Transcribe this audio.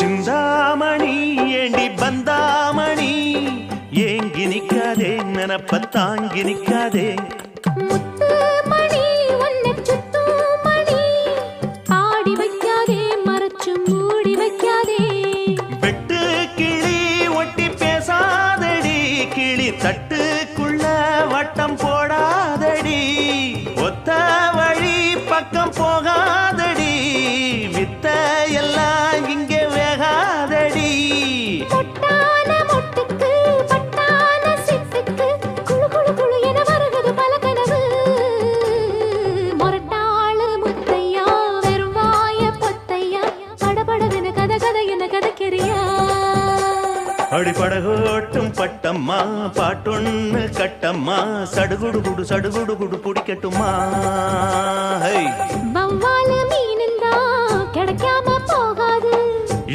சிந்தாமணி ஏண்டி பந்தாமணி ஏங்கி நிக்காதே நினப்ப தாங்கி நிக்காதே தட்டுக்குள்ள வட்டம் போடாதடி ஒத்த வழி பக்கம் போகாதடி வித்த எல்லாம் இங்கே வேகாதடி பொட்டான மொட்டுக்கு பட்டான சிட்டுக்கு குளு குளு குளு என வருகிறது பல கனவு மொரட்டாளு முத்தையா வெறும் வாய பொத்தையா படபடவென கதை கதை என கதைக்கிறியா அடிப்படகோட்டும் பட்டம்மா பாட்டொன்னு கட்டம்மா சடுகுடு குடு சடுகுடு குடு பிடிக்கட்டுமா வவ்வால மீனுந்தா கிடைக்காம